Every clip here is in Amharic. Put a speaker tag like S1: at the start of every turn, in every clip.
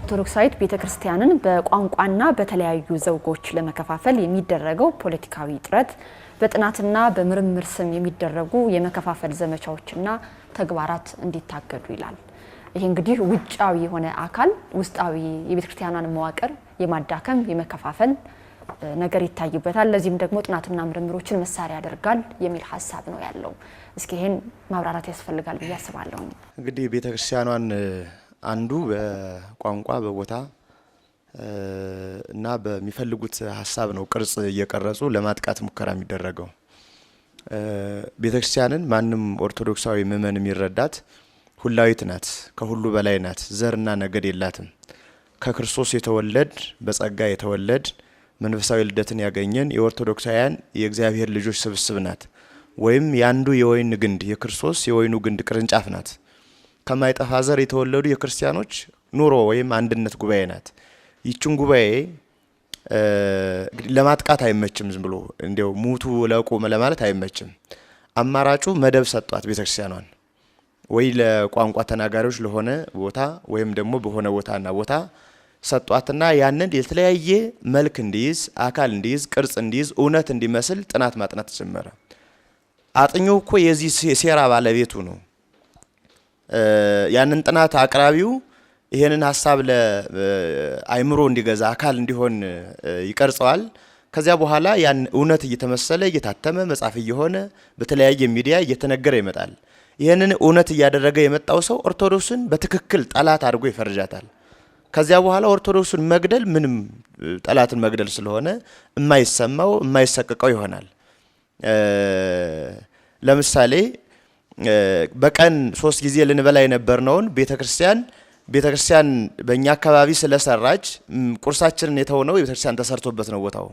S1: ኦርቶዶክሳዊት ቤተክርስቲያንን በቋንቋና በተለያዩ ዘውጎች ለመከፋፈል የሚደረገው ፖለቲካዊ ጥረት በጥናትና በምርምር ስም የሚደረጉ የመከፋፈል ዘመቻዎችና ተግባራት እንዲታገዱ ይላል። ይሄ እንግዲህ ውጫዊ የሆነ አካል ውስጣዊ የቤተክርስቲያኗን መዋቅር የማዳከም የመከፋፈል ነገር ይታይበታል። ለዚህም ደግሞ ጥናትና ምርምሮችን መሳሪያ ያደርጋል የሚል ሐሳብ ነው ያለው። እስኪ ይሄን ማብራራት ያስፈልጋል ብዬ አስባለሁ።
S2: እንግዲህ ቤተክርስቲያኗን አንዱ በቋንቋ በቦታ እና በሚፈልጉት ሐሳብ ነው ቅርጽ እየቀረጹ ለማጥቃት ሙከራ የሚደረገው። ቤተክርስቲያንን ማንም ኦርቶዶክሳዊ ምእመን የሚረዳት ሁላዊት ናት፣ ከሁሉ በላይ ናት፣ ዘርና ነገድ የላትም። ከክርስቶስ የተወለድ በጸጋ የተወለድ መንፈሳዊ ልደትን ያገኘን የኦርቶዶክሳውያን የእግዚአብሔር ልጆች ስብስብ ናት። ወይም ያንዱ የወይን ግንድ የክርስቶስ የወይኑ ግንድ ቅርንጫፍ ናት። ከማይጠፋ ዘር የተወለዱ የክርስቲያኖች ኑሮ ወይም አንድነት ጉባኤ ናት። ይችን ጉባኤ ለማጥቃት አይመችም። ዝም ብሎ እንዲያው ሙቱ ለቁም ለማለት አይመችም። አማራጩ መደብ ሰጧት ቤተክርስቲያኗን ወይ ለቋንቋ ተናጋሪዎች ለሆነ ቦታ ወይም ደግሞ በሆነ ቦታና ቦታ ሰጧትና ያንን የተለያየ መልክ እንዲይዝ አካል እንዲይዝ ቅርጽ እንዲይዝ እውነት እንዲመስል ጥናት ማጥናት ጀመረ። አጥኚው እኮ የዚህ ሴራ ባለቤቱ ነው። ያንን ጥናት አቅራቢው ይሄንን ሐሳብ ለአይምሮ እንዲገዛ አካል እንዲሆን ይቀርጸዋል። ከዚያ በኋላ ያን እውነት እየተመሰለ እየታተመ መጻፍ እየሆነ በተለያየ ሚዲያ እየተነገረ ይመጣል። ይሄንን እውነት እያደረገ የመጣው ሰው ኦርቶዶክስን በትክክል ጠላት አድርጎ ይፈርጃታል። ከዚያ በኋላ ኦርቶዶክስን መግደል ምንም ጠላትን መግደል ስለሆነ የማይሰማው የማይሰቀቀው ይሆናል። ለምሳሌ በቀን 3 ጊዜ ልንበላ የነበርነውን ቤተክርስቲያን በእኛ አካባቢ ስለሰራች ቁርሳችንን የተውነው ቤተክርስቲያን ተሰርቶበት ነው ቦታው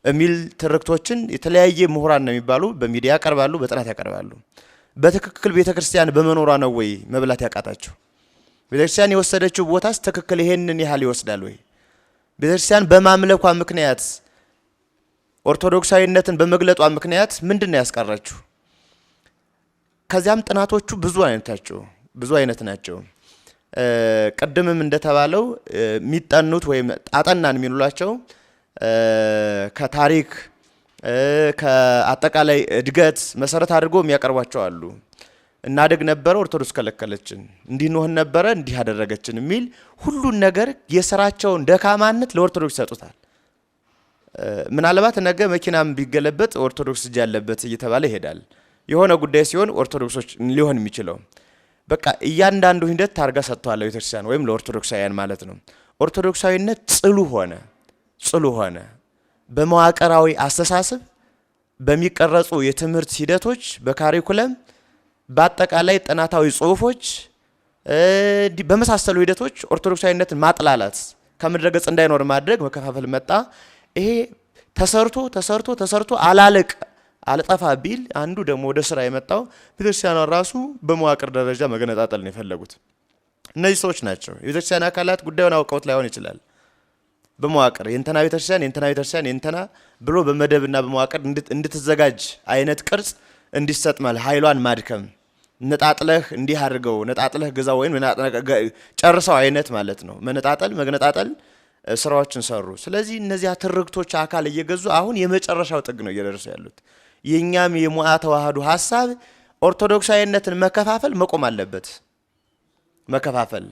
S2: የሚል ትርክቶችን የተለያየ ምሁራን ነው የሚባሉ በሚዲያ ያቀርባሉ፣ በጥናት ያቀርባሉ። በትክክል ቤተክርስቲያን በመኖሯ ነው ወይ መብላት ያቃታቸው? ቤተክርስቲያን የወሰደችው ቦታስ ትክክል ይሄንን ያህል ይወስዳል ወይ? ቤተክርስቲያን በማምለኳ ምክንያት ኦርቶዶክሳዊነትን በመግለጧ ምክንያት ምንድነው ያስቀራችሁ? ከዚያም ጥናቶቹ ብዙ አይነት ናቸው። ቀደምም እንደተባለው የሚጠኑት ወይም አጠናን የሚሉላቸው ከታሪክ ከአጠቃላይ እድገት መሰረት አድርጎ የሚያቀርቧቸው አሉ። እናደግ ነበር ኦርቶዶክስ ከለከለችን፣ እንዲህ ነው ነበር እንዲህ አደረገችን የሚል ሁሉን ነገር የሥራቸውን ደካማነት ለኦርቶዶክስ ሰጡታል። ምናልባት ነገ መኪናም ቢገለበጥ ኦርቶዶክስ እጅ ያለበት እየተባለ ይሄዳል። የሆነ ጉዳይ ሲሆን ኦርቶዶክሶች ሊሆን የሚችለው በቃ እያንዳንዱ ሂደት ታርጋ ሰጥቷል ለቤተክርስቲያን ወይም ለኦርቶዶክሳውያን ማለት ነው። ኦርቶዶክሳዊነት ጽሉ ሆነ በመዋቅራዊ አስተሳሰብ በሚቀረጹ የትምህርት ሂደቶች በካሪኩለም በአጠቃላይ ጥናታዊ ጽሁፎች በመሳሰሉ ሂደቶች ኦርቶዶክሳዊነትን ማጥላላት ከምድረገጽ እንዳይኖር ማድረግ መከፋፈል መጣ። ይሄ ተሰርቶ አልጠፋ ቢል አንዱ ደግሞ ወደ ስራ የመጣው ቤተክርስቲያኗ ራሱ በመዋቅር ደረጃ መገነጣጠል ነው የፈለጉት እነዚህ ሰዎች ናቸው። የቤተክርስቲያን አካላት ጉዳዩን አውቀውት ላይሆን ይችላል። በመዋቅር የእንተና ቤተክርስቲያን የእንተና ብሎ በመደብና በመዋቅር እንድትዘጋጅ አይነት ቅርጽ እንዲሰጥ ማለት ኃይሏን ማድከም ነጣጥለህ እንዲህ አድርገው ነጣጥለህ ግዛው ወይም ጨርሰው አይነት ማለት ነው። መገነጣጠል ስራዎችን ሰሩ። ስለዚህ እነዚያ ትርክቶች አካል እየገዙ አሁን የመጨረሻው ጥግ ነው እየደረሱ ያሉት። የኛም የሙአ ተዋህዶ ሐሳብ ኦርቶዶክሳዊነትን መከፋፈል መቆም አለበት። መከፋፈል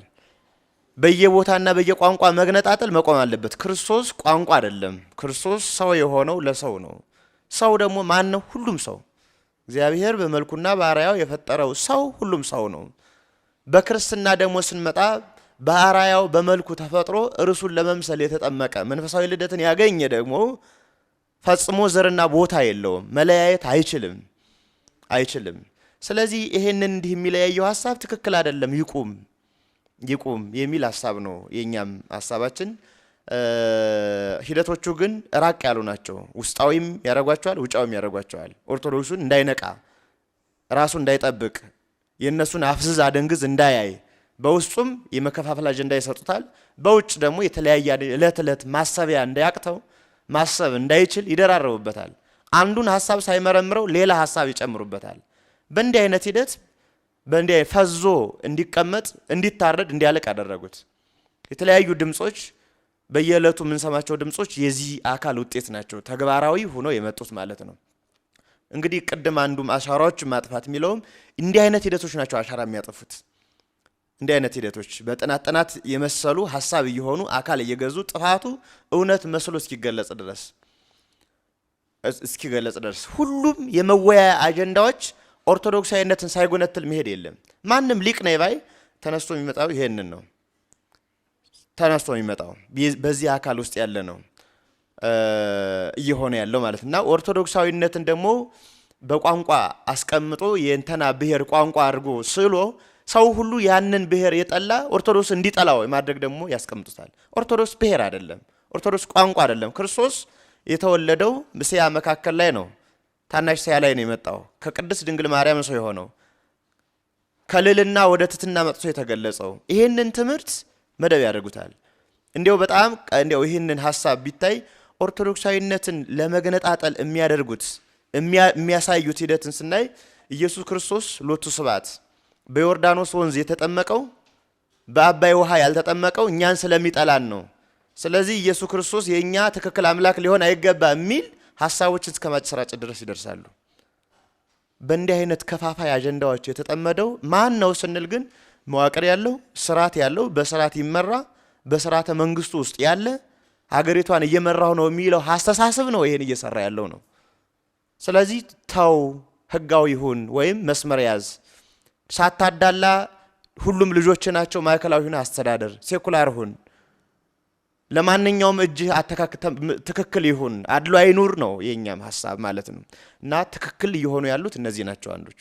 S2: በየቦታና በየቋንቋ መገነጣጠል መቆም አለበት። ክርስቶስ ቋንቋ አይደለም። ክርስቶስ ሰው የሆነው ለሰው ነው። ሰው ደግሞ ማን ነው? ሁሉም ሰው እግዚአብሔር በመልኩና በአራያው የፈጠረው ሰው ሁሉም ሰው ነው። በክርስትና ደግሞ ስንመጣ በአራያው በመልኩ ተፈጥሮ እርሱን ለመምሰል የተጠመቀ መንፈሳዊ ልደትን ያገኘ ደግሞ ፈጽሞ ዘርና ቦታ የለውም። መለያየት አይችልም። ስለዚህ ይሄንን እንዲህ የሚለያየው ሐሳብ ትክክል አይደለም፣ ይቁም የሚል ሐሳብ ነው የኛም ሐሳባችን። ሂደቶቹ ግን ራቅ ያሉ ናቸው። ውስጣዊም ያረጋቸዋል፣ ውጫዊም ያረጋቸዋል። ኦርቶዶክሱን እንዳይነቃ ራሱ እንዳይጠብቅ የነሱን አፍዝዝ አደንግዝ እንዳያይ በውስጡም የመከፋፈል አጀንዳ ይሰጡታል። በውጭ ደግሞ የተለያየ ዕለት ማሰቢያ እንዳያቅተው ማሰብ እንዳይችል ይደራረቡበታል። አንዱን ሐሳብ ሳይመረምረው ሌላ ሐሳብ ይጨምሩበታል። በእንዲህ አይነት ሂደት በእንዲህ ፈዞ እንዲቀመጥ እንዲታረድ እንዲያለቅ ያደረጉት የተለያዩ ድምጾች በየዕለቱ የምንሰማቸው ድምጾች የዚህ አካል ውጤት ናቸው፣ ተግባራዊ ሆኖ የመጡት ማለት ነው። እንግዲህ ቅድም አንዱም አሻራዎች ማጥፋት የሚለውም እንዲህ አይነት ሂደቶች ናቸው አሻራ የሚያጠፉት። እንዲህ አይነት ሂደቶች በጥናት የመሰሉ ሐሳብ እየሆኑ አካል እየገዙ ጥፋቱ እውነት መስሎ እስኪገለጽ ድረስ ሁሉም የመወያያ አጀንዳዎች ኦርቶዶክሳዊነትን ሳይጎነትል መሄድ የለም። ማንም ሊቅ ነኝ ባይ ተነስቶ የሚመጣው ይሄንን ነው። ተነስቶ የሚመጣው በዚህ አካል ውስጥ ያለ ነው እየሆነ ያለው ማለት እና ኦርቶዶክሳዊነትን ደግሞ በቋንቋ አስቀምጦ የእንተና ብሔር ቋንቋ አድርጎ ስሎ ሰው ሁሉ ያንን ብሔር የጠላ ኦርቶዶክስ እንዲጠላው ማድረግ ደግሞ ያስቀምጡታል። ኦርቶዶክስ ብሔር አይደለም፣ ኦርቶዶክስ ቋንቋ አይደለም። ክርስቶስ የተወለደው በእስያ መካከል ላይ ነው። ታናሽ እስያ ላይ ነው የመጣው። ከቅድስት ድንግል ማርያም ሰው የሆነው ከልልና ወደ ትትና መጥቶ የተገለጸው ይሄንን ትምህርት መደብ ያደርጉታል። እንዲያው በጣም እንዲያው ይሄንን ሐሳብ ቢታይ ኦርቶዶክሳዊነትን ለመገነጣጠል የሚያሳዩት ሂደትን ስናይ ኢየሱስ ክርስቶስ ሎቱ ስብሐት በዮርዳኖስ ወንዝ የተጠመቀው በአባይ ውሃ ያልተጠመቀው እኛን ስለሚጠላን ነው። ስለዚህ ኢየሱስ ክርስቶስ የኛ ትክክል አምላክ ሊሆን አይገባ የሚል ሐሳቦችን እስከ ማጭሰራጨት ድረስ ይደርሳሉ። በእንዲህ አይነት ከፋፋይ አጀንዳዎች የተጠመደው ማን ነው ስንል ግን መዋቅር ያለው ስርዓት ያለው በስርዓት ይመራ በስርዓተ መንግስቱ ውስጥ ያለ ሀገሪቷን እየመራው ነው የሚለው አስተሳሰብ ነው ይሄን እየሰራ ያለው ነው። ስለዚህ ተው ህጋዊ ይሁን ወይም መስመር ያዝ፣ ሳታዳላ ሁሉም ልጆች ናቸው ማዕከላዊ ሆነ አስተዳደር፣ ሴኩላር ሁን፣ ለማንኛውም እጅ ትክክል ይሁን፣ አድሎ አይኑር ነው የኛም ሐሳብ ማለት ነው። እና ትክክል እየሆኑ ያሉት እነዚህ ናቸው አንዶቹ።